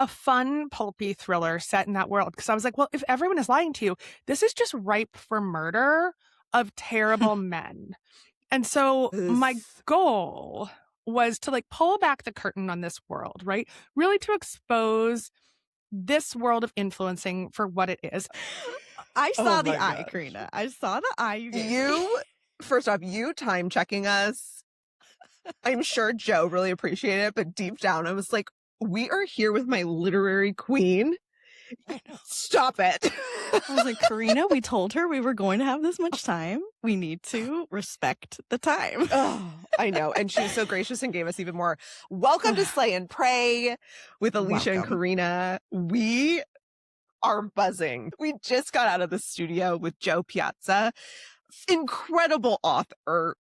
a fun, pulpy thriller set in that world. Because I was like, well, if everyone is lying to you, this is just ripe for murder of terrible men. And so my goal was to like pull back the curtain on this world, right? Really to expose this world of influencing for what it is. I saw the eye, Karina. I saw the eye you gave me. First off, you time checking us. I'm sure Joe really appreciated it, but deep down I was like, we are here with my literary queen. Stop it. I was like, Karina, we told her we were going to have this much time. We need to respect the time. Oh, I know. And she was so gracious and gave us even more. Welcome to Slay and Pray with Alicia and Karina. We are buzzing. We just got out of the studio with Jo Piazza. Incredible author,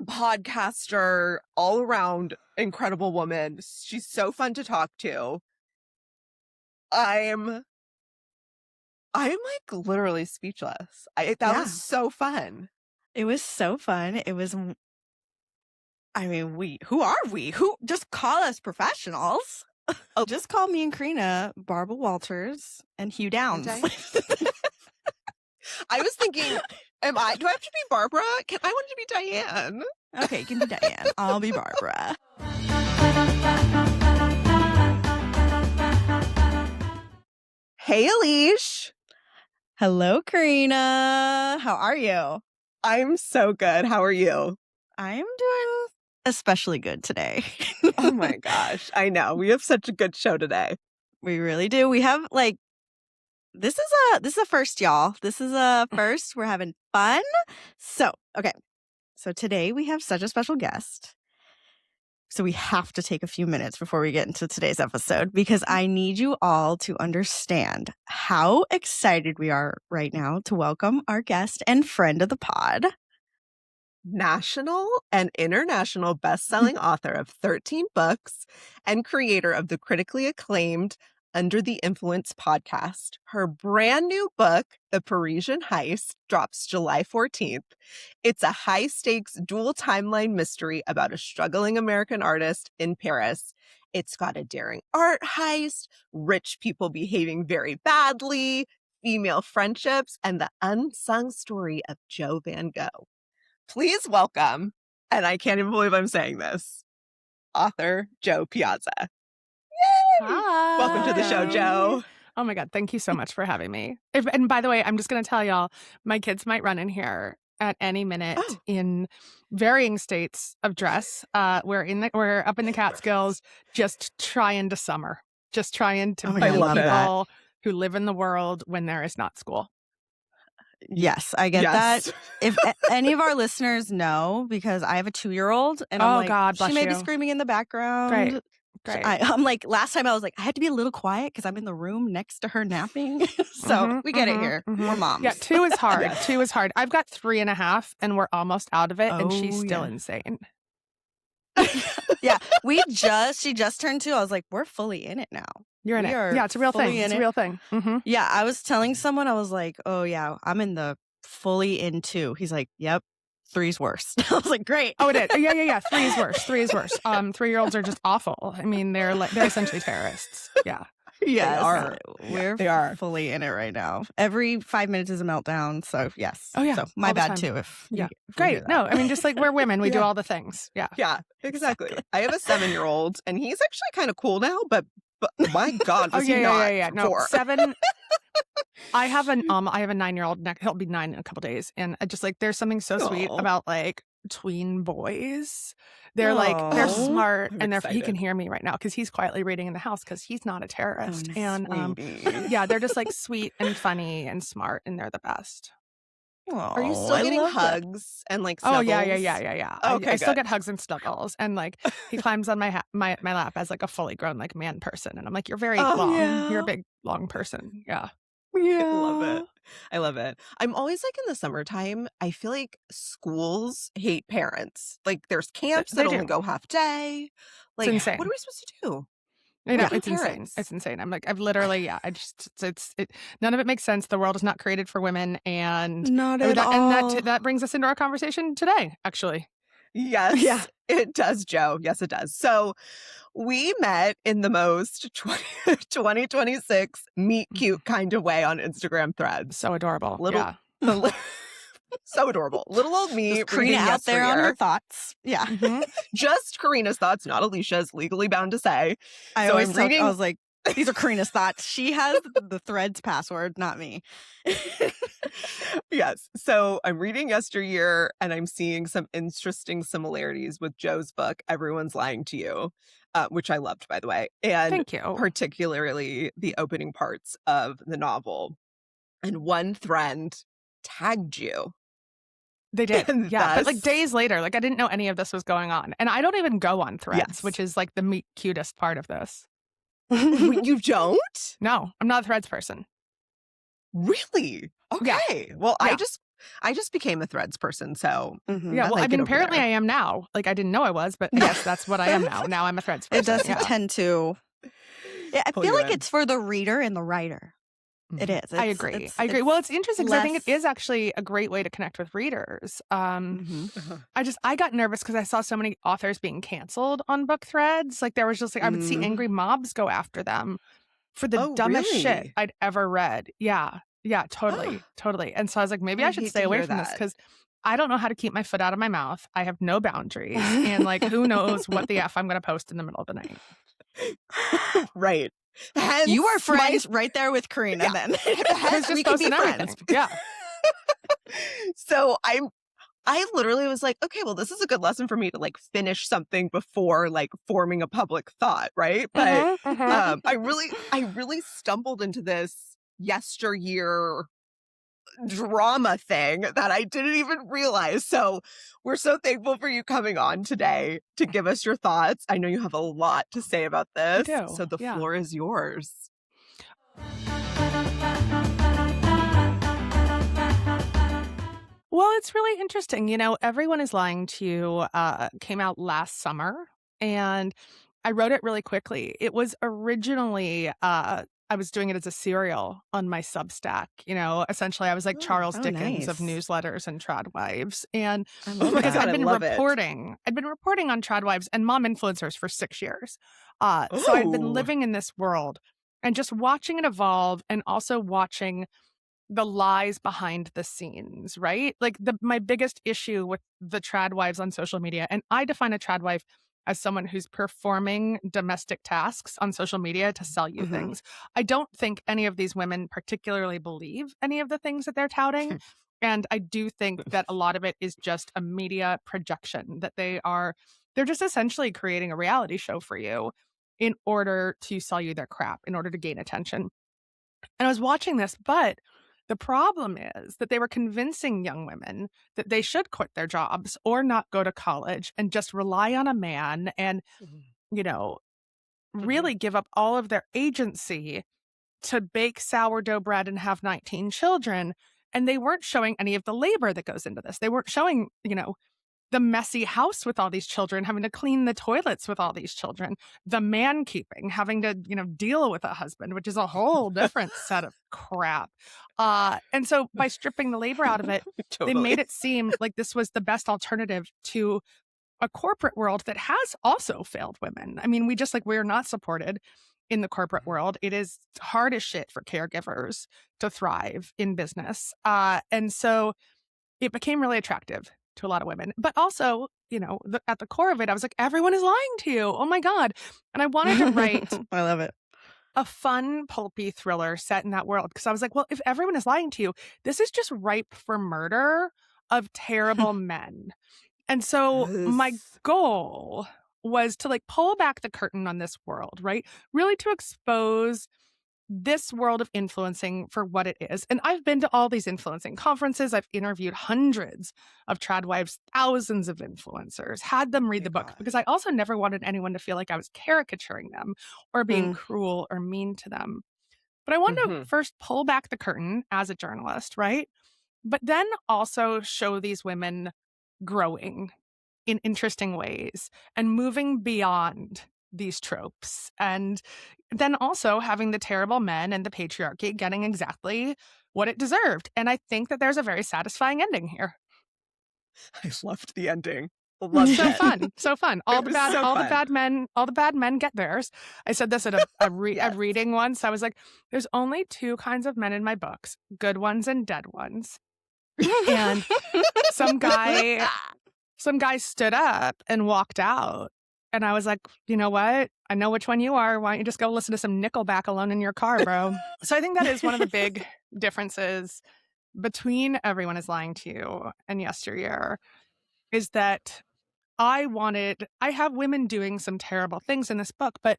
podcaster, all around incredible woman. She's so fun to talk to. I'm like literally speechless. That was so fun. It was so fun. It was, I mean, who are we? Who just call us professionals? Oh, just call me and Karina Barbara Walters and Hugh Downs. I was thinking, do I have to be Barbara? I wanted to be Diane. Okay, you can be Diane. I'll be Barbara. Hey, Alicia. Hello, Karina. How are you? I'm so good. How are you? I'm doing especially good today. Oh my gosh. I know. We have such a good show today. We really do. We have this is a first, y'all. This is a first. We're having fun. So, okay. So today we have such a special guest. So we have to take a few minutes before we get into today's episode because I need you all to understand how excited we are right now to welcome our guest and friend of the pod. National and international best-selling author of 13 books and creator of the critically acclaimed Under the Influence podcast. Her brand new book, The Parisian Heist, drops July 14th. It's a high-stakes dual timeline mystery about a struggling American artist in Paris. It's got a daring art heist, rich people behaving very badly, female friendships, and the unsung story of Jo Van Gogh. Please welcome, and I can't even believe I'm saying this, author Jo Piazza. Yay! Hi. Welcome to the show, Jo. Oh my God. Thank you so much for having me. And by the way, I'm just going to tell y'all, my kids might run in here at any minute in varying states of dress. We're up in the Catskills, just trying to summer, just trying to be people who live in the world when there is not school. Yes, I get that. If any of our listeners know, because I have a 2-year-old and I'm like, God, bless she may be you. screaming in the background. Great. I'm like, last time I was like, I had to be a little quiet because I'm in the room next to her napping. So we get it here. We're moms. Yeah, 2 is hard. 2 is hard. I've got 3.5 and we're almost out of it and she's still insane. Yeah, she just turned 2. I was like, we're fully in it now. You're in it. Yeah, it's a real thing. It's a real thing. Mm-hmm. Yeah, I was telling someone, I was like, oh yeah, I'm in the fully in 2. He's like, yep, 3's worse. I was like, great. Oh, it is. Yeah. 3 is worse. 3 is worse. 3-year-olds are just awful. I mean, they're essentially terrorists. Yeah. Yes, They are fully in it right now. Every 5 minutes is a meltdown. So yes. Oh yeah. So my bad too. Great. No, I mean, just like we're women, we do all the things. Yeah. Yeah, exactly. I have a 7-year-old and he's actually kind of cool now, but my God, was he not? No, 7. I have a 9-year-old. He'll be 9 in a couple days, and I just like there's something so sweet about like tween boys. They're they're smart, and he can hear me right now because he's quietly reading in the house because he's not a terrorist. And they're just like sweet and funny and smart, and they're the best. Are you still getting hugs and like snuggles? Oh yeah. Okay, I still get hugs and snuggles, and like he climbs on my lap as like a fully grown like man person, and I'm like, you're very long. Yeah. You're a big long person. Yeah. I love it. I'm always like in the summertime, I feel like schools hate parents. Like there's camps that only go half day. Like, it's insane. What are we supposed to do? I know, it's insane. It's insane. I'm like, I've literally, none of it makes sense. The world is not created for women, and not at all. And that brings us into our conversation today, actually. Yes, it does, Jo. Yes, it does. So we met in the most 2026 meet cute kind of way on Instagram Threads. So adorable. Yeah. So adorable. Little old me Just Karina out there on her thoughts. Yeah. Mm-hmm. Just Karina's thoughts, not Alicia's, legally bound to say. I was like, these are Karina's thoughts. She has the Threads password, not me. Yes. So I'm reading Yesteryear and I'm seeing some interesting similarities with Jo's book, Everyone's Lying to You, which I loved, by the way. And Thank you. Particularly the opening parts of the novel. And one friend tagged you. They did. And Yeah. But like days later, like I didn't know any of this was going on. And I don't even go on Threads, which is like the meet cutest part of this. You don't? No, I'm not a Threads person. Really? Okay. Yeah. Well, yeah. I just became a Threads person, so yeah. Well, I mean, apparently I am now. Like I didn't know I was, but yes, that's what I am now. Now I'm a Threads person. It does tend to. Yeah, I feel like it's for the reader and the writer. It is. I agree. Well, it's interesting because I think it is actually a great way to connect with readers. I got nervous because I saw so many authors being canceled on book Threads. Like there was just like I would see angry mobs go after them for the dumbest shit I'd ever read. Yeah. Yeah, totally. Totally. And so I was like, maybe I should stay away from this because I don't know how to keep my foot out of my mouth. I have no boundaries. And like, who knows what the F I'm going to post in the middle of the night. Right. Hence you are friends right there with Karina then. Hence we can be friends. Yeah. So I literally was like, okay, well, this is a good lesson for me to like finish something before like forming a public thought, right? But I really stumbled into this Yesteryear drama thing that I didn't even realize. So we're so thankful for you coming on today to give us your thoughts. I know you have a lot to say about this. So the floor is yours. Well, it's really interesting. You know, Everyone is Lying to You came out last summer and I wrote it really quickly. It was originally I was doing it as a serial on my Substack. You know, essentially I was like Charles Dickens of newsletters and tradwives. And because I'd been reporting on tradwives and mom influencers for 6 years. So I'd been living in this world and just watching it evolve and also watching the lies behind the scenes, right? Like my biggest issue with the tradwives on social media, and I define a tradwife as someone who's performing domestic tasks on social media to sell you things. I don't think any of these women particularly believe any of the things that they're touting. And I do think that a lot of it is just a media projection, that they're just essentially creating a reality show for you in order to sell you their crap, in order to gain attention. And I was watching this, but the problem is that they were convincing young women that they should quit their jobs or not go to college and just rely on a man and, you know, really give up all of their agency to bake sourdough bread and have 19 children. And they weren't showing any of the labor that goes into this. They weren't showing, you know, the messy house with all these children, having to clean the toilets with all these children, the man keeping, having to, you know, deal with a husband, which is a whole different set of crap. And so by stripping the labor out of it, they made it seem like this was the best alternative to a corporate world that has also failed women. I mean, we're not supported in the corporate world. It is hard as shit for caregivers to thrive in business. And so it became really attractive to a lot of women. But also, you know, at the core of it, I was like, everyone is lying to you. Oh my God. And I wanted to write I love it. a fun, pulpy thriller set in that world. Because I was like, well, if everyone is lying to you, this is just ripe for murder of terrible men. And so my goal was to like pull back the curtain on this world, right? Really to expose this world of influencing for what it is. And I've been to all these influencing conferences. I've interviewed hundreds of tradwives, thousands of influencers, had them read the book because I also never wanted anyone to feel like I was caricaturing them or being cruel or mean to them. But I wanted to first pull back the curtain as a journalist, right? But then also show these women growing in interesting ways and moving beyond these tropes. And then also having the terrible men and the patriarchy getting exactly what it deserved. And I think that there's a very satisfying ending here. I loved the ending. Loved So it. fun. So fun. All It the was bad so all the fun. bad men get theirs. I said this at a Yes. reading once. I was like, there's only two kinds of men in my books, good ones and dead ones. And some guy stood up and walked out. And I was like, you know what? I know which one you are. Why don't you just go listen to some Nickelback alone in your car, bro? So I think that is one of the big differences between Everyone Is Lying to You and Yesteryear, is that I have women doing some terrible things in this book, but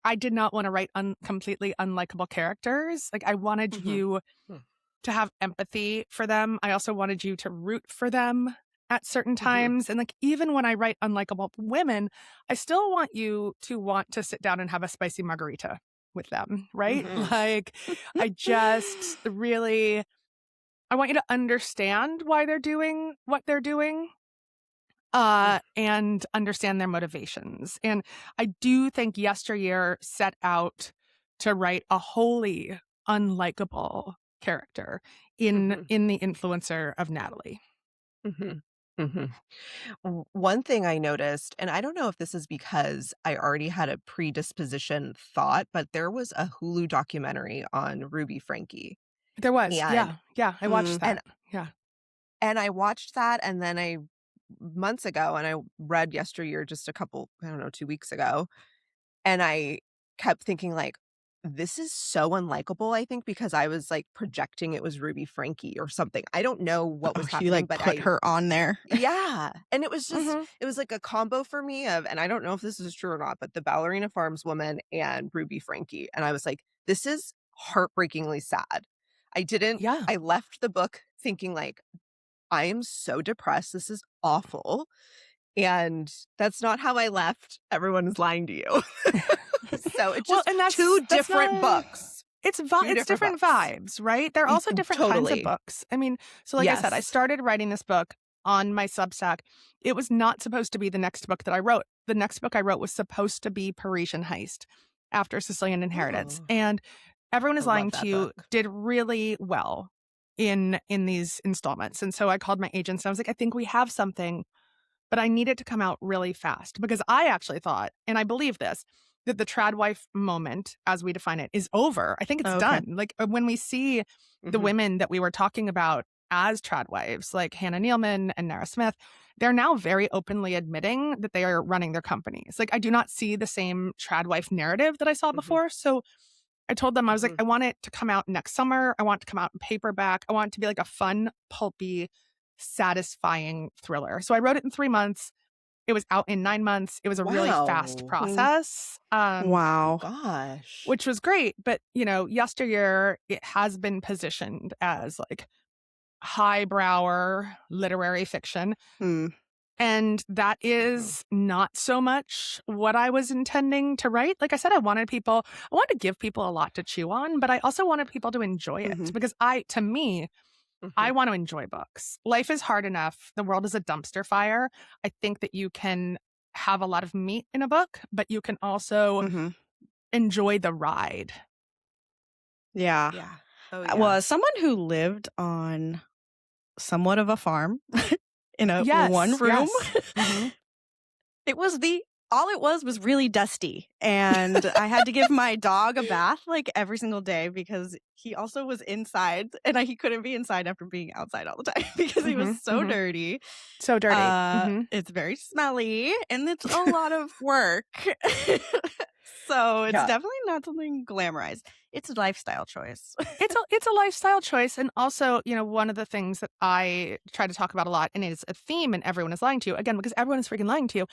I did not want to write completely unlikable characters. Like, I wanted you to have empathy for them. I also wanted you to root for them at certain times. And like, even when I write unlikable women, I still want you to want to sit down and have a spicy margarita with them, right? Like, I just really, I want you to understand why they're doing what they're doing. And understand their motivations. And I do think Yesteryear set out to write a wholly unlikable character in the influencer of Natalie. One thing I noticed, and I don't know if this is because I already had a predisposition thought, but there was a Hulu documentary on Ruby Frankie. There was, And yeah, I watched that. and I watched that, and then months ago, and I read Yesteryear just 2 weeks ago, and I kept thinking, like, this is so unlikable, I think, because I was, like, projecting it was Ruby Frankie or something. I don't know what was happening, you like but put her on there. Yeah. And it was just, it was like a combo for me of, and I don't know if this is true or not, but the Ballerina Farms woman and Ruby Frankie. And I was like, this is heartbreakingly sad. I left the book thinking, like, I am so depressed. This is awful. And that's not how I left Everyone Is Lying to You. So it's just two different books. It's different vibes, right? They're also different kinds of books. I mean, so like I said, I started writing this book on my Substack. It was not supposed to be the next book that I wrote. The next book I wrote was supposed to be Parisian Heist after Sicilian Inheritance. And Everyone Is Lying to You did really well in these installments. And so I called my agents and I was like, I think we have something, but I need it to come out really fast, because I actually thought, and I believe this, that the trad wife moment, as we define it, is over. I think it's done. Like, when we see the women that we were talking about as trad wives, like Hannah Nealman and Nara Smith, they're now very openly admitting that they are running their companies. Like, I do not see the same trad wife narrative that I saw before. So I told them, I was like, I want it to come out next summer. I want it to come out in paperback. I want it to be like a fun, pulpy, satisfying thriller. So I wrote it in 3 months. It was out in 9 months. It was a really fast process. Wow. Gosh. Which was great. But, you know, Yesteryear, it has been positioned as like highbrower literary fiction. And that is not so much what I was intending to write. Like I said, I wanted to give people a lot to chew on, but I also wanted people to enjoy it, because to me, I want to enjoy books. Life is hard enough. The world is a dumpster fire. I think that you can have a lot of meat in a book, but you can also enjoy the ride. Yeah. Oh, yeah. Well, as someone who lived on somewhat of a farm in a one room, all it was really dusty. And I had to give my dog a bath like every single day, because he also was inside, and he couldn't be inside after being outside all the time because he was so dirty. So dirty. It's very smelly, and it's a lot of work. So it's definitely not something glamorized. It's a lifestyle choice. It's a lifestyle choice. And also, you know, one of the things that I try to talk about a lot, and it's a theme in Everyone Is Lying to You, again, because everyone is freaking lying to you,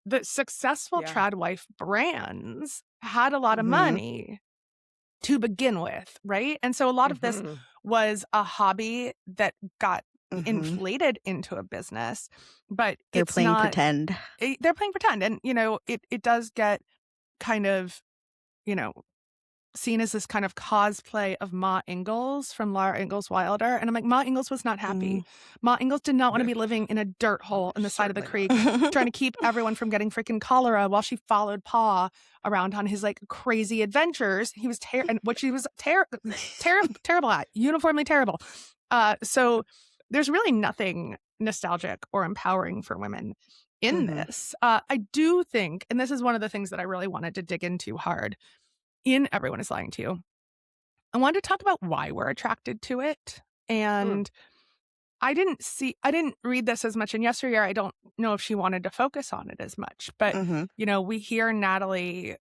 the successful trad wife brands had a lot of money to begin with, right? And so a lot of this was a hobby that got inflated into a business, but they're playing pretend. They're playing pretend. And, you know, it does get kind of, you know, seen as this kind of cosplay of Ma Ingalls from Laura Ingalls Wilder. And I'm like, Ma Ingalls was not happy. Ma Ingalls did not want to be living in a dirt hole in the side of the creek, trying to keep everyone from getting freaking cholera while she followed Pa around on his like crazy adventures. He was and what she was terrible at, uniformly terrible. So there's really nothing nostalgic or empowering for women in this. I do think, and this is one of the things that I really wanted to dig into hard in Everyone is Lying to You. I wanted to talk about why we're attracted to it. And I didn't read this as much in Yesteryear. I don't know if she wanted to focus on it as much. But, we hear Natalie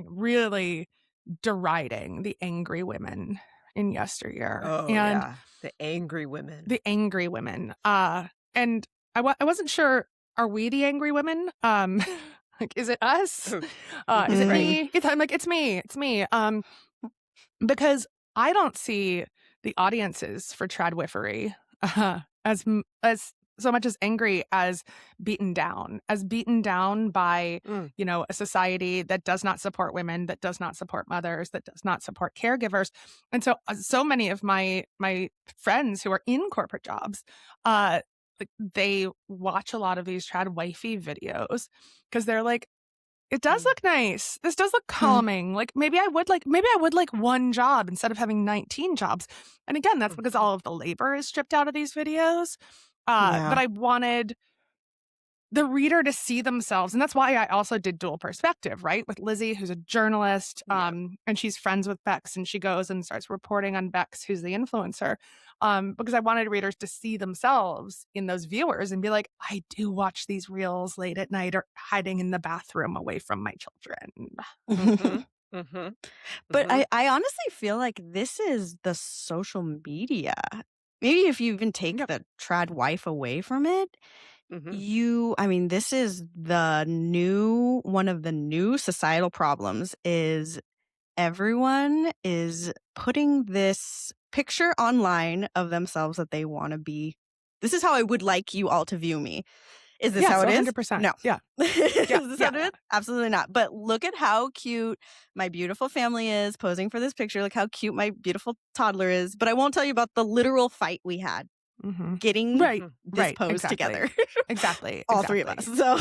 really deriding the angry women in Yesteryear. Oh, and yeah. The angry women. The angry women. And I wasn't sure, are we the angry women? Like, is it us? Is it me? I'm like, it's me. It's me. Because I don't see the audiences for tradwifery as so much as angry as beaten down by, a society that does not support women, that does not support mothers, that does not support caregivers. And so many of my friends who are in corporate jobs, they watch a lot of these trad wifey videos because they're like, it does look nice. This does look calming. Like maybe I would like one job instead of having 19 jobs. And again, that's because all of the labor is stripped out of these videos. But I wanted the reader to see themselves. And that's why I also did dual perspective, right? With Lizzie, who's a journalist, and she's friends with Bex, and she goes and starts reporting on Bex, who's the influencer. Because I wanted readers to see themselves in those viewers and be like, I do watch these reels late at night or hiding in the bathroom away from my children. But I honestly feel like this is the social media. Maybe if you even take the trad wife away from it, this is one of the new societal problems is everyone is putting this picture online of themselves that they want to be. This is how I would like you all to view me. Is this how it is? 100%. No. Yeah. Is this how it is? Absolutely not. But look at how cute my beautiful family is posing for this picture. Look how cute my beautiful toddler is. But I won't tell you about the literal fight we had getting this pose together. Exactly. All three of us. So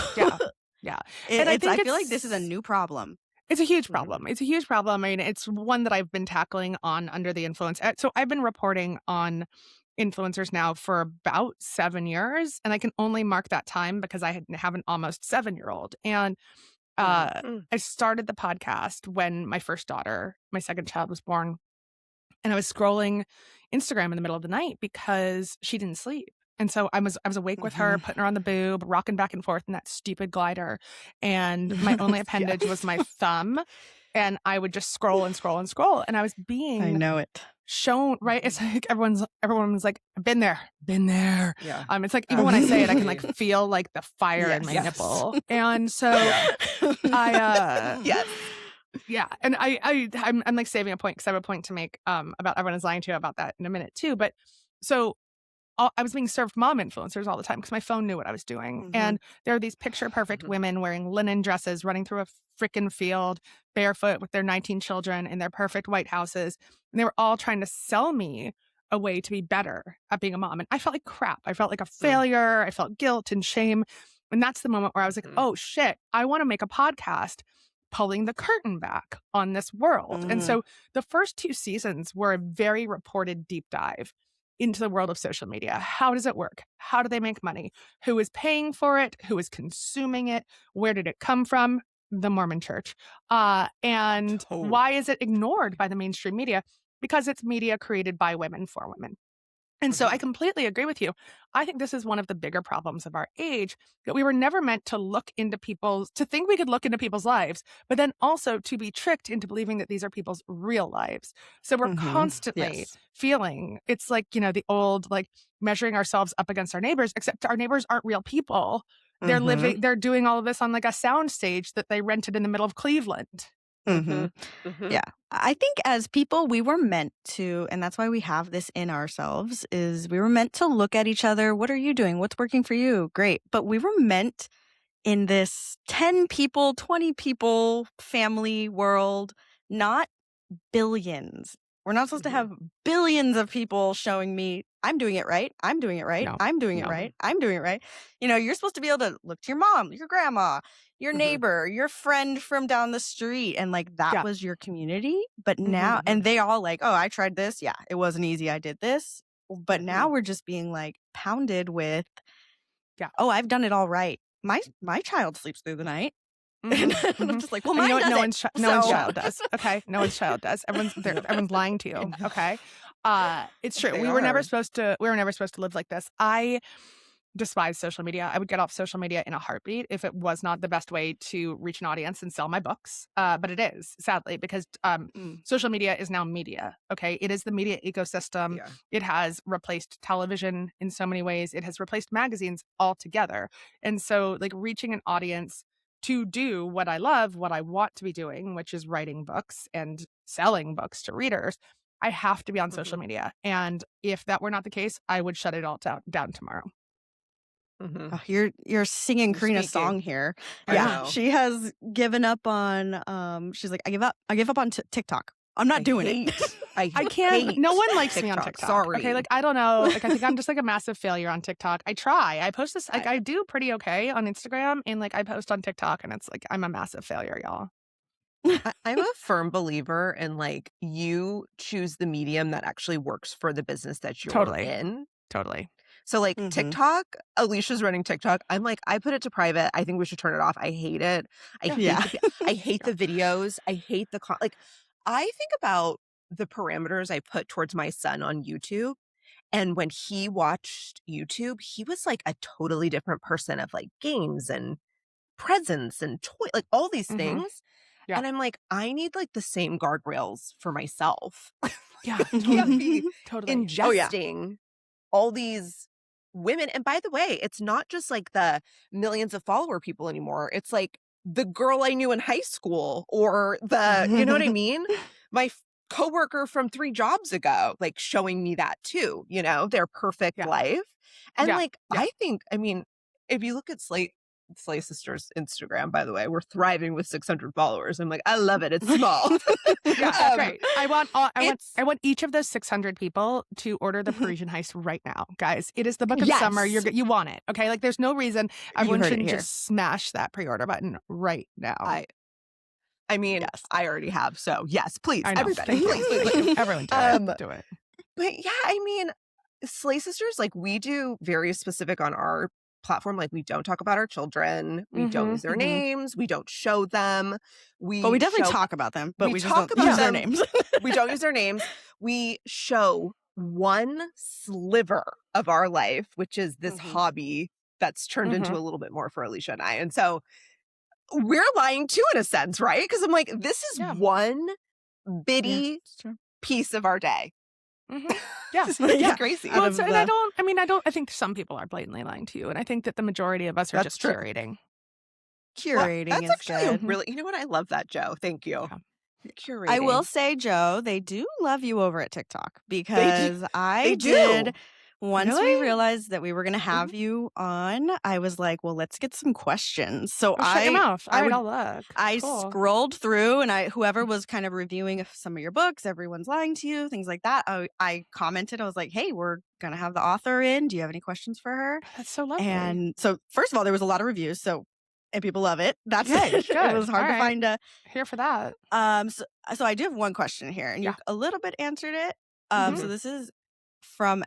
yeah. And I feel like this is a new problem. It's a huge problem. It's a huge problem. I mean, it's one that I've been tackling on Under the Influence. So I've been reporting on influencers now for about 7 years, and I can only mark that time because I have an almost 7-year-old. And I started the podcast when my first daughter, my second child, was born, and I was scrolling Instagram in the middle of the night because she didn't sleep. And so I was awake with her, putting her on the boob, rocking back and forth in that stupid glider. And my only appendage was my thumb. And I would just scroll and scroll and scroll. And I was being shown, right? It's like everyone was like, been there. Yeah. It's like, even when I say it, I can like feel like the fire in my nipple. And so yeah. And I'm like saving a point because I have a point to make about Everyone is Lying to You about that in a minute too. But so I was being served mom influencers all the time because my phone knew what I was doing. And there are these picture perfect women wearing linen dresses, running through a freaking field, barefoot with their 19 children in their perfect white houses. And they were all trying to sell me a way to be better at being a mom. And I felt like crap. I felt like a failure. I felt guilt and shame. And that's the moment where I was like, oh shit, I want to make a podcast pulling the curtain back on this world. And so the first 2 seasons were a very reported deep dive into the world of social media. How does it work? How do they make money? Who is paying for it? Who is consuming it? Where did it come from? The Mormon Church. And why is it ignored by the mainstream media? Because it's media created by women for women. And so I completely agree with you. I think this is one of the bigger problems of our age, that we were never meant to think we could look into people's lives, but then also to be tricked into believing that these are people's real lives. So we're constantly feeling, it's like, the old, like measuring ourselves up against our neighbors, except our neighbors aren't real people. They're doing all of this on like a sound stage that they rented in the middle of Cleveland. Yeah. I think as people, we were meant to, and that's why we have this in ourselves, is we were meant to look at each other. What are you doing? What's working for you? Great. But we were meant in this 10 people, 20 people family world, not billions. We're not supposed to have billions of people showing me, I'm doing it right. I'm doing it right. No. I'm doing it right. I'm doing it right. You're supposed to be able to look to your mom, your grandma, your neighbor, your friend from down the street. And like that was your community. But now, and they all like, oh, I tried this. Yeah, it wasn't easy. I did this. But now we're just being like pounded with, Yeah. oh, I've done it all right. My child sleeps through the night. And I'm just like, well, mine doesn't. No one's child does. Okay, no one's child does. Everyone's lying to you. Okay, it's true. We were never supposed to live like this. I despise social media. I would get off social media in a heartbeat if it was not the best way to reach an audience and sell my books. But it is, sadly, because social media is now media. Okay, it is the media ecosystem. Yeah. It has replaced television in so many ways. It has replaced magazines altogether. And so, like, reaching an audience to do what I love, what I want to be doing, which is writing books and selling books to readers, I have to be on social media. And if that were not the case, I would shut it all down tomorrow. Oh, you're singing Karina's song here. Yeah, she has given up on. She's like, I give up on TikTok. I'm not doing it. I can't. No one likes me on TikTok. Sorry. Okay, like, I don't know. Like, I think I'm just like a massive failure on TikTok. I try. I post this. Like, I do pretty okay on Instagram, and like I post on TikTok, and it's like I'm a massive failure, y'all. I'm a firm believer in, like, you choose the medium that actually works for the business that you're in. Totally. So, like, TikTok, Alicia's running TikTok. I'm like, I put it to private. I think we should turn it off. I hate it. I hate the videos. I hate the like, I think about the parameters I put towards my son on YouTube. And when he watched YouTube, he was like a totally different person of like games and presents and toy, like all these things. Yeah. And I'm like, I need like the same guardrails for myself. Yeah. I can't be ingesting all these women. And by the way, it's not just like the millions of follower people anymore. It's like the girl I knew in high school, or the, you know what I mean? My coworker from 3 jobs ago, like, showing me that too, you know, their perfect life. And I think, I mean, if you look at Slay Sisters Instagram, by the way, we're thriving with 600 followers. I'm like, I love it. It's small. Great. I want each of those 600 people to order the Parisian Heist right now, guys. It is the book of summer. You want it. Okay. Like, there's no reason everyone shouldn't just smash that pre-order button right now. I mean, I already have. So yes, please, everybody, please. Everyone do it. But yeah, I mean, Slay Sisters, like, we do very specific on our platform. Like, we don't talk about our children. We don't use their names. We don't show them. But we definitely talk about them. But we just don't use their names. We don't use their names. We show one sliver of our life, which is this hobby that's turned into a little bit more for Alicia and I. And so we're lying too, in a sense, right? Because I'm like, this is one bitty piece of our day. Yeah, it's crazy. Well, I think some people are blatantly lying to you, and I think that the majority of us are just curating. Curating that's is actually good. Really, you know what? I love that, Jo. Thank you. Yeah. Curating. I will say, Jo, they do love you over at TikTok, because I did. Once we realized that we were going to have you on, I was like, well, let's get some questions. So I scrolled through, and whoever was kind of reviewing some of your books, everyone's lying to you, things like that. I commented, I was like, hey, we're going to have the author in. Do you have any questions for her? That's so lovely. And so, first of all, there was a lot of reviews. And people love it. That's good. It was hard to find here for that. So I do have one question here, and you a little bit answered it. So this is from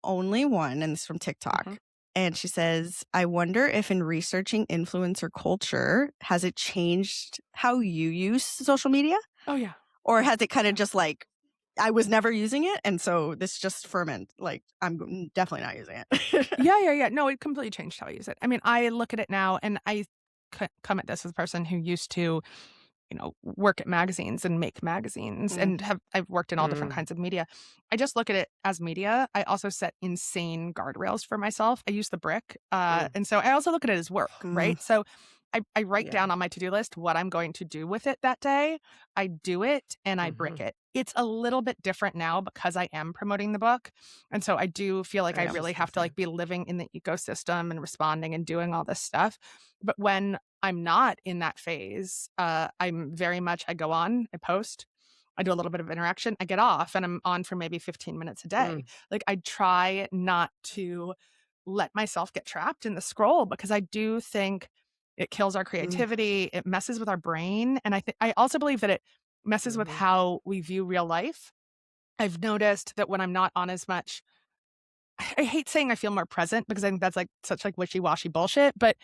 @only1, and this is from TikTok. And she says, I wonder if in researching influencer culture, has it changed how you use social media? Oh, yeah. Or has it kind of just like, I was never using it, and so this just ferment. Like, I'm definitely not using it. Yeah. No, it completely changed how I use it. I mean, I look at it now, and I come at this as a person who used to, work at magazines and make magazines, and I've worked in all different kinds of media. I just look at it as media. I also set insane guardrails for myself. I use the brick. And so I also look at it as work, right? So I write down on my to-do list what I'm going to do with it that day. I do it, and I brick it. It's a little bit different now because I am promoting the book. And so I do feel like I really have to like be living in the ecosystem and responding and doing all this stuff. But when I'm not in that phase, I'm very much, I go on, I post, I do a little bit of interaction, I get off, and I'm on for maybe 15 minutes a day. Like, I try not to let myself get trapped in the scroll, because I do think it kills our creativity. It messes with our brain. And I also believe that it messes with how we view real life. I've noticed that when I'm not on as much I hate saying I feel more present because I think that's like such like wishy-washy bullshit. But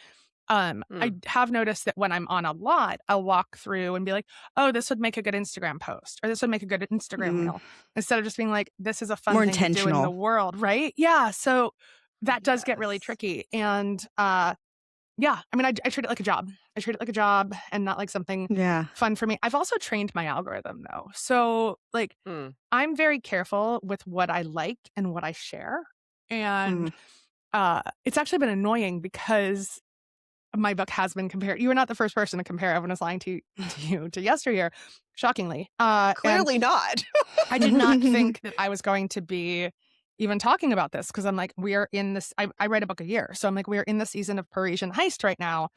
I have noticed that when I'm on a lot, I'll walk through and be like, oh, this would make a good Instagram post, or this would make a good Instagram reel, instead of just being like, this is a fun thing to do in the world, right? Yeah. So that does get really tricky. And yeah, I mean, I treat it like a job. I treat it like a job and not like something fun for me. I've also trained my algorithm though. So like I'm very careful with what I like and what I share. And it's actually been annoying because my book has been compared. You were not the first person to compare Everyone Is Lying to You to Yesteryear, shockingly. Clearly not. I did not think that I was going to be even talking about this because I'm like, we are in this. I write a book a year. So I'm like, we are in the season of Parisian Heist right now.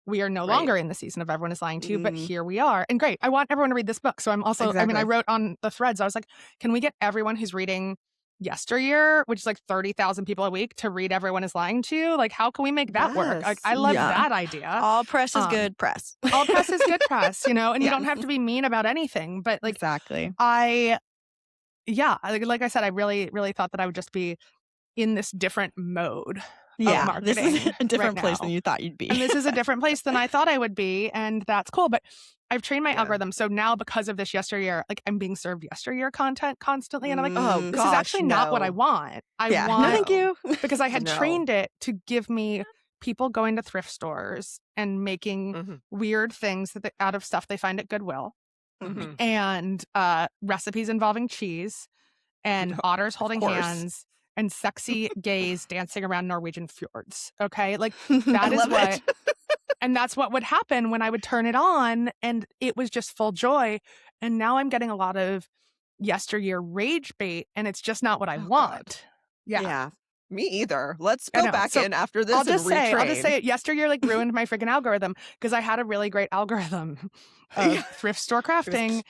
We are no longer in the season of Everyone Is Lying to You, but here we are. And great. I want everyone to read this book. So I'm also, I mean, I wrote on the threads, I was like, can we get everyone who's reading Yesteryear, which is like 30,000 people a week, to read Everyone Is Lying to You? Like, how can we make that work? Like, I love that idea. All press is good press. All press is good press, you know, and you don't have to be mean about anything. But like, exactly. like I said, I really, really thought that I would just be in this different mode. Yeah, this is a different place than you thought you'd be. And this is a different place than I thought I would be. And that's cool. But I've trained my algorithm. So now because of this Yesteryear, like I'm being served Yesteryear content constantly. And I'm like, oh, this is actually not what I want. I want, no, thank you. Because I had trained it to give me people going to thrift stores and making weird things out of stuff they find at Goodwill. And recipes involving cheese and otters holding hands. And sexy gays dancing around Norwegian fjords. Okay. Like that is what, and that's what would happen when I would turn it on, and it was just full joy. And now I'm getting a lot of Yesteryear rage bait, and it's just not what I want. God. Yeah. Me either. Let's go back in after this. I'll just say it. Yesteryear like ruined my freaking algorithm because I had a really great algorithm of thrift store crafting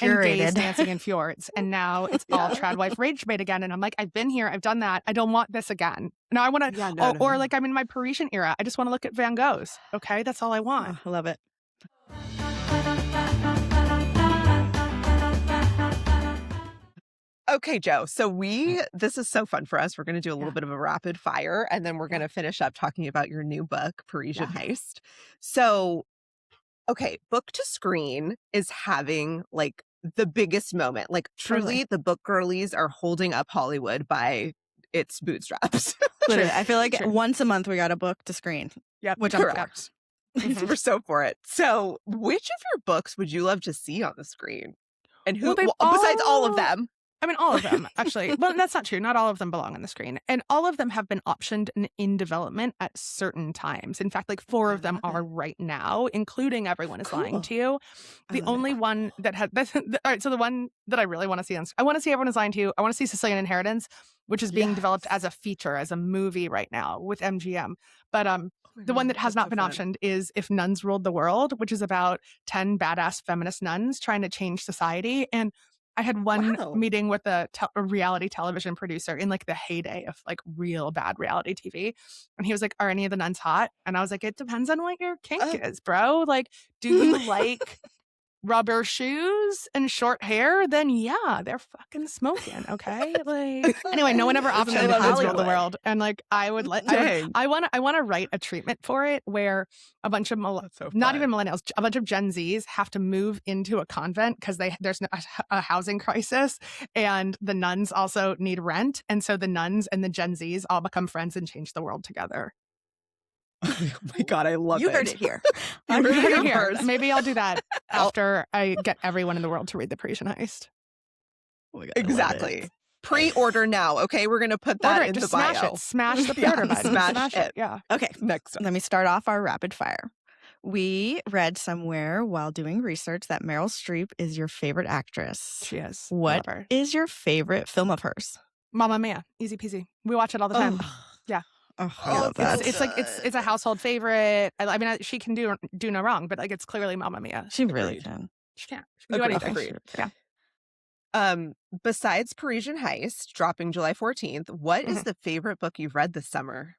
and gays dancing in fjords, and now it's all trad wife rage bait again. And I'm like, I've been here, I've done that. I don't want this again. Now I want to, or like I'm in my Parisian era. I just want to look at Van Goghs. Okay, that's all I want. I love it. Okay, Jo. So this is so fun for us. We're going to do a little bit of a rapid fire, and then we're going to finish up talking about your new book, Parisian Heist. So, okay, book to screen is having like the biggest moment. Like truly the book girlies are holding up Hollywood by its bootstraps. Literally, I feel like once a month we got a book to screen. Yeah, which correct. We're so for it. So, which of your books would you love to see on the screen? And who, besides all of them? I mean, all of them, actually. Well, that's not true. Not all of them belong on the screen. And all of them have been optioned and in development at certain times. In fact, like 4 of them are right now, including Everyone Is Lying to You. The only one that had... all right, so the one that I really want to see I want to see Everyone Is Lying to You. I want to see Sicilian Inheritance, which is being developed as a feature, as a movie right now with MGM. But the one that has not been optioned is If Nuns Ruled the World, which is about 10 badass feminist nuns trying to change society. And I had one meeting with a reality television producer in like the heyday of like real bad reality TV. And he was like, are any of the nuns hot? And I was like, it depends on what your kink is, bro. Like, do you like rubber shoes and short hair? Then yeah, they're fucking smoking. Okay. Like, anyway, no one ever optioned Nuns Rule the World. And like, I would like, I want to write a treatment for it where a bunch of, not even millennials, a bunch of Gen Zs have to move into a convent because there's a housing crisis, and the nuns also need rent. And so the nuns and the Gen Zs all become friends and change the world together. Oh my God, I love it. You heard it here. You heard it here. Maybe I'll do that after I get everyone in the world to read The Parisian Heist. Oh my God, exactly. Pre-order now, okay? We're going to put that in the bio. Smash the pre-order button. Smash it. Yeah. Okay. Next up. Let me start off our rapid fire. We read somewhere while doing research that Meryl Streep is your favorite actress. She is. What is your favorite film of hers? Mamma Mia. Easy peasy. We watch it all the time. Yeah. Oh, I love that. It's like it's a household favorite. I mean, she can do no wrong, but like it's clearly Mamma Mia. She really can. She can do anything. Yeah. Besides Parisian Heist dropping July 14th, what is the favorite book you've read this summer?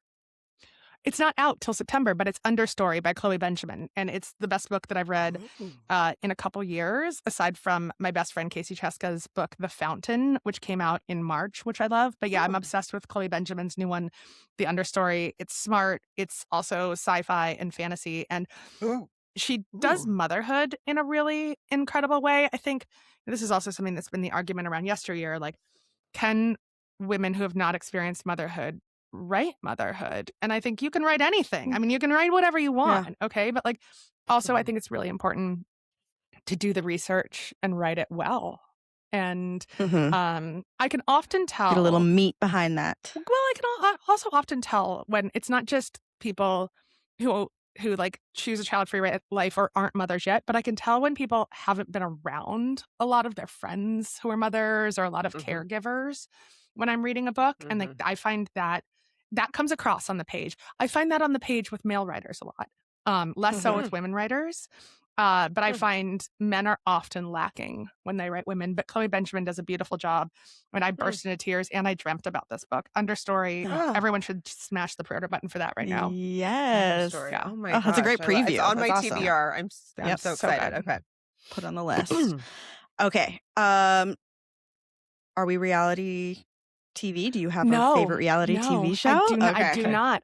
It's not out till September, but it's Understory by Chloe Benjamin. And it's the best book that I've read in a couple years, aside from my best friend Casey Cheska's book, The Fountain, which came out in March, which I love. But yeah, I'm obsessed with Chloe Benjamin's new one, The Understory. It's smart. It's also sci-fi and fantasy. And she does motherhood in a really incredible way. I think this is also something that's been the argument around Yesteryear. Like, can women who have not experienced motherhood write motherhood? And I think you can write anything. I mean, you can write whatever you want, okay? But like, also, I think it's really important to do the research and write it well. And I can often tell... Get a little meat behind that. Well, I can also often tell when it's not just people who like choose a child-free life or aren't mothers yet, but I can tell when people haven't been around a lot of their friends who are mothers or a lot of caregivers when I'm reading a book. And like, I find that comes across on the page. I find that on the page with male writers a lot, less so with women writers. But I find men are often lacking when they write women. But Chloe Benjamin does a beautiful job. When I burst into tears and I dreamt about this book, Understory. Everyone should smash the pre-order button for that right now. Yes. Yeah. Oh my gosh. That's a great preview. It's on That's my awesome. TBR. I'm so excited. Okay. Put on the list. Okay. Are we reality TV? Do you have a favorite reality TV show? I do not.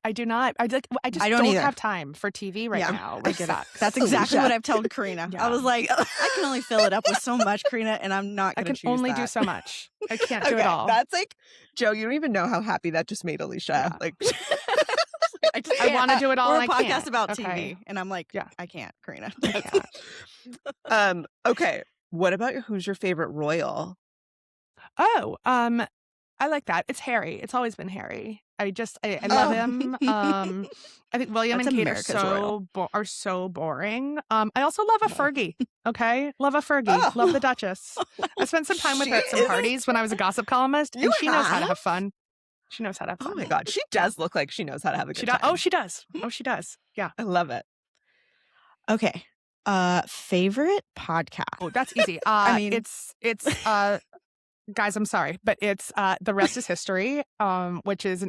I just don't have time for TV right now. I get it. That's exactly what I've told Karina. Yeah. I was like, I can only fill it up with so much, Karina, and I'm not going to choose I can only do so much. I can't do it all. That's like, Jo, you don't even know how happy that just made Alicia. Like, I want to do it all. We're and a I podcast can't. about TV, and I'm like, I can't, Karina. I can't. Okay. What about who's your favorite royal? Oh, I like that. It's Harry. It's always been Harry. I love him. I think William and Kate are so boring. I also love a Fergie. Okay, love a Fergie. Love the Duchess. I spent some time with her at some parties when I was a gossip columnist, and she knows how to have fun. She knows how to have fun. Oh my God, she does look like she knows how to have a good time. Oh, she does. Oh, she does. Yeah, I love it. Okay. Favorite podcast? Oh, that's easy. I mean, it's guys, I'm sorry, but it's The Rest is History, which is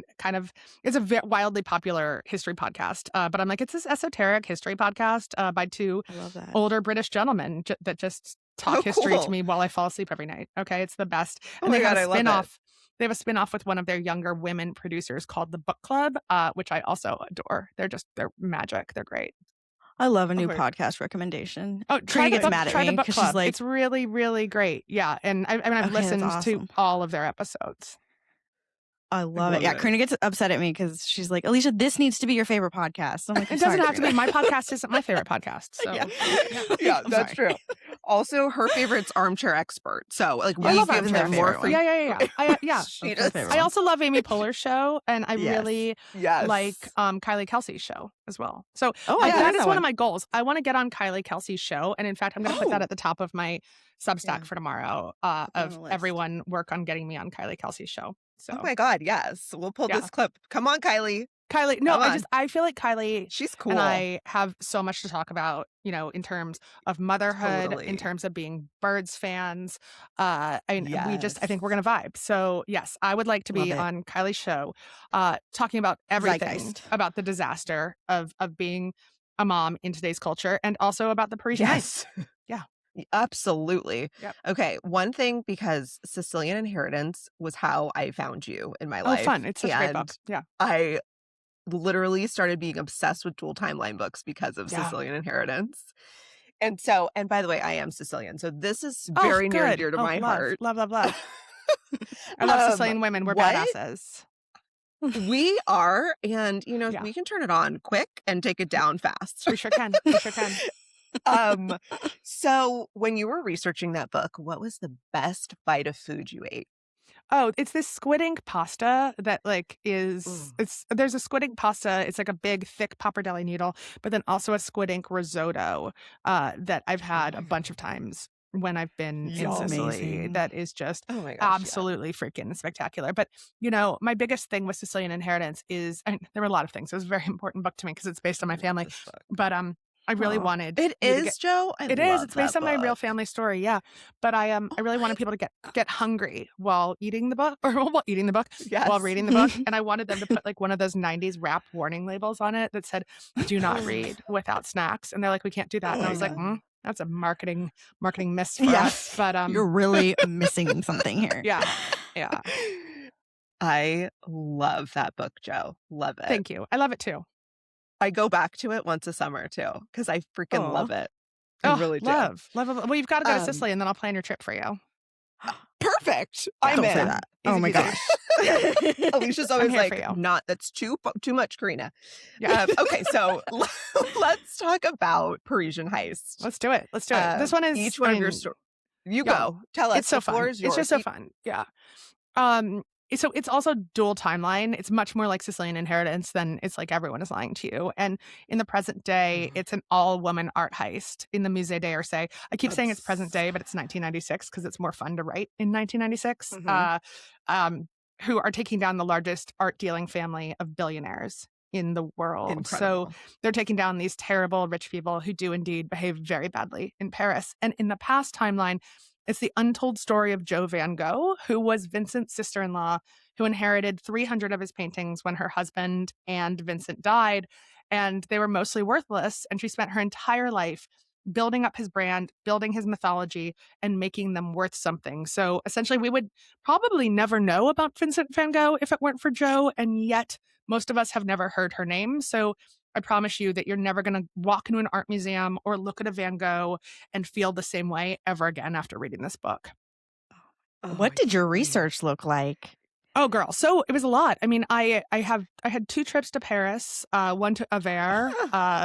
it's a wildly popular history podcast. But I'm like, it's this esoteric history podcast by two older British gentlemen that just talk history to me while I fall asleep every night. Okay, it's the best. And they have a spin-off. They have a spin-off with one of their younger women producers called The Book Club, which I also adore. They're magic. They're great. I love a new podcast recommendation. Oh, Karina gets mad at me because she's like, it's really, really great. Yeah, and I've listened to all of their episodes. I love it. Yeah, Karina gets upset at me because she's like, Alicia, this needs to be your favorite podcast. I'm like, it doesn't have to be. My podcast isn't my favorite podcast. So yeah, that's true. Also, her favorite's Armchair Expert. So like, we've given them more for Yeah. I also love Amy Poehler's show, and I really like Kylie Kelsey's show as well. So that is one of my goals. I want to get on Kylie Kelsey's show, and in fact, I'm going to put that at the top of my Substack for tomorrow. Of everyone work on getting me on Kylie Kelsey's show. So. Oh my God, yes. We'll pull this clip. Come on, Kylie. No, I feel like Kylie, she's cool. And I have so much to talk about, in terms of motherhood, in terms of being Birds fans. I think we're going to vibe. So yes, I would like to be on Kylie's show, talking about everything about the disaster of being a mom in today's culture, and also about the Parisian Heist. Yeah. Absolutely. Yep. Okay. One thing, because Sicilian Inheritance was how I found you in my life. Oh, fun. It's such a great book. Yeah. I literally started being obsessed with dual timeline books because of Sicilian Inheritance. And by the way, I am Sicilian. So this is very near and dear to my heart. Love. I love Sicilian women. We're badasses. We are. And, we can turn it on quick and take it down fast. We sure can. So when you were researching that book, what was the best bite of food you ate? Oh, it's this squid ink pasta that there's a squid ink pasta. It's like a big, thick pappardelle noodle, but then also a squid ink risotto that I've had a bunch of times when I've been in Sicily. That is just absolutely freaking spectacular. But, my biggest thing with Sicilian Inheritance is, there were a lot of things. It was a very important book to me because it's based on my family. But I really wanted It is, Jo. It is. It's based on my real family story. Yeah, but I really wanted people to get hungry while eating the book, or while eating the book, while reading the book, and I wanted them to put like one of those '90s rap warning labels on it that said "Do not read without snacks," and they're like, "We can't do that," and I was like, "That's a marketing miss for us." But you're really missing something here. Yeah. I love that book, Jo. Love it. Thank you. I love it too. I go back to it once a summer too because I freaking love it. I really do. Love. Well, you've got to go to Sicily, and then I'll plan your trip for you. Perfect. Don't I'm in. say that. Oh my gosh. Alicia's always like, not. That's too much, Karina. Yeah. Okay, so let's talk about Parisian Heist. Let's do it. This one is each one of your stories. You go. Tell us. It's so fun. It's just so fun. Yeah. So it's also dual timeline. It's much more like Sicilian Inheritance than it's like Everyone is Lying to You. And in the present day, it's an all-woman art heist in the Musée d'Orsay. I keep saying it's present day, but it's 1996 because it's more fun to write in 1996. Who are taking down the largest art dealing family of billionaires in the world. Incredible. So they're taking down these terrible rich people who do indeed behave very badly in Paris. And in the past timeline, it's the untold story of Jo Van Gogh, who was Vincent's sister-in-law, who inherited 300 of his paintings when her husband and Vincent died, and they were mostly worthless, and she spent her entire life building up his brand, building his mythology, and making them worth something. So essentially, we would probably never know about Vincent van Gogh if it weren't for Jo, and yet most of us have never heard her name. So I promise you that you're never going to walk into an art museum or look at a Van Gogh and feel the same way ever again after reading this book. What did your research look like? Oh, girl. So it was a lot. I mean, I had 2 trips to Paris, one to Aver,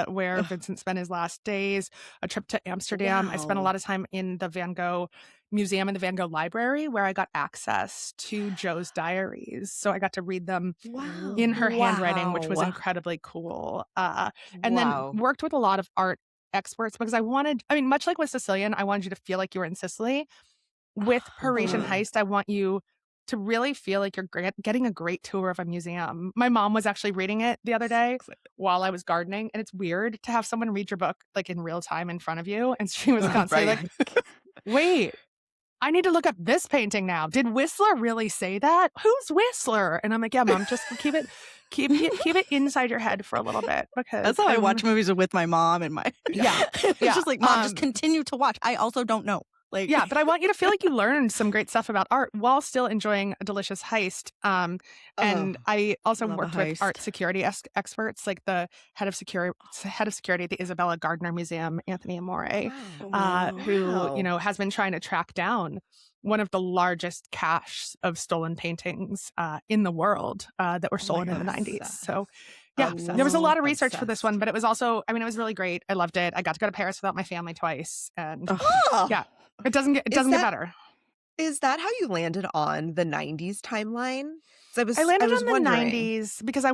where Vincent spent his last days, a trip to Amsterdam. Wow. I spent a lot of time in the Van Gogh Museum and the Van Gogh Library, where I got access to Jo's diaries. So I got to read them in her handwriting, which was incredibly cool. And then worked with a lot of art experts because much like with Sicilian, I wanted you to feel like you were in Sicily. With Parisian Heist, I want you to really feel like you're getting a great tour of a museum. My mom was actually reading it the other day while I was gardening, and it's weird to have someone read your book like in real time in front of you. And she was constantly like, wait, I need to look up this painting now. Did Whistler really say that? Who's Whistler? And I'm like, yeah, Mom, just keep it inside your head for a little bit, because that's how I watch movies with my mom and my It's just like, Mom, just continue to watch. I also don't know. Yeah, but I want you to feel like you learned some great stuff about art while still enjoying a delicious heist. And I also worked with art security experts, like the head of security at the Isabella Gardner Museum, Anthony Amore, who has been trying to track down one of the largest caches of stolen paintings in the world that were stolen in the 90s. So. Yeah, there was a lot of research for this one, but it was also, it was really great. I loved it. I got to go to Paris without my family twice. And yeah, it doesn't get better. Is that how you landed on the 90s timeline? I landed on the 90s because I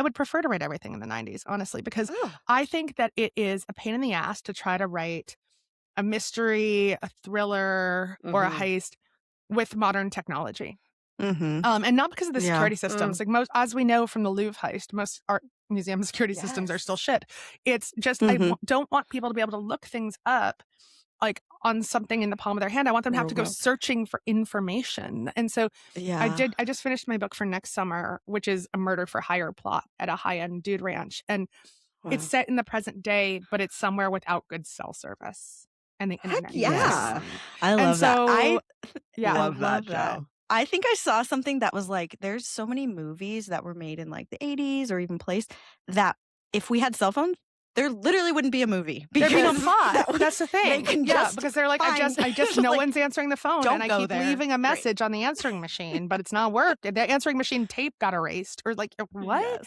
would prefer to write everything in the 90s, honestly, because I think that it is a pain in the ass to try to write a mystery, a thriller, or a heist with modern technology. And not because of the security systems. Like as we know from the Louvre heist, most art museum security systems are still shit. It's just I don't want people to be able to look things up like on something in the palm of their hand. I want them to have to go searching for information. And so I just finished my book for next summer, which is a murder for hire plot at a high-end dude ranch. And it's set in the present day, but it's somewhere without good cell service and the internet. Yeah. I love that. I love that, Jo. I think I saw something that was like, there's so many movies that were made in like the 80s or even placed that if we had cell phones, there literally wouldn't be a movie. There'd be no plot. That's the thing. Because they're like, I just no one's answering the phone, and I keep leaving a message on the answering machine, but it's not working. The answering machine tape got erased, or like what?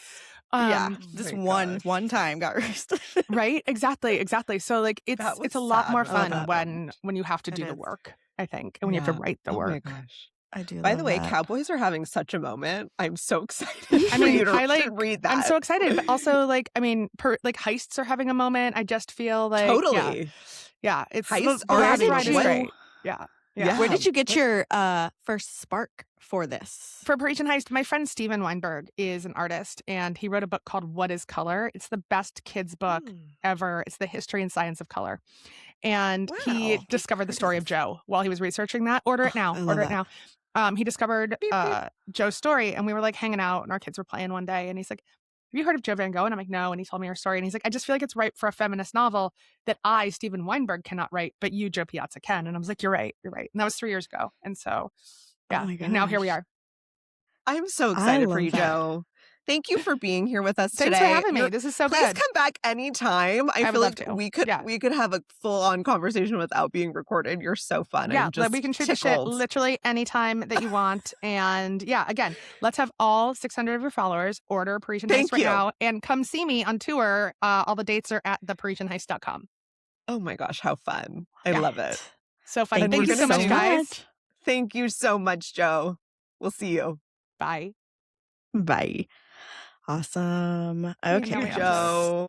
Yes. Just one time got erased. Right? Exactly. So like it's a lot more fun when you have to do the work, I think, and when you have to write the work. Oh my gosh. I do. By the way, Cowboys are having such a moment. I'm so excited. I mean, to read that. I'm so excited, but also like, heists are having a moment. I just feel like totally. Yeah, it's heists are having great. Yeah. Yeah. Where did you get your first spark for this? For Parisian Heist, my friend Steven Weinberg is an artist, and he wrote a book called What is Color? It's the best kids book ever. It's the history and science of color. And he discovered the story of Jo while he was researching that. Order it now. Order it now. He discovered Jo's story, and we were like hanging out, and our kids were playing one day, and he's like, have you heard of Jo Van Gogh? And I'm like, no. And he told me her story, and he's like, I just feel like it's ripe for a feminist novel that I, Steven Weinberg, cannot write, but you, Jo Piazza, can. And I was like, you're right. And that was 3 years ago. And so, yeah, and now here we are. I'm so excited for you, Jo. Thank you for being here with us today. Thanks for having me. This is so Please good. come back anytime. I feel like we could have a full-on conversation without being recorded. You're so fun. Yeah, we can shoot the shit literally anytime that you want. And yeah, again, let's have all 600 of your followers order Parisian Heist right now and come see me on tour. All the dates are at theparisianheist.com. Oh my gosh, how fun. I love it. So fun. Thank you so much, guys. Thank you so much, Jo. We'll see you. Bye. Bye. Awesome. Okay, Jo.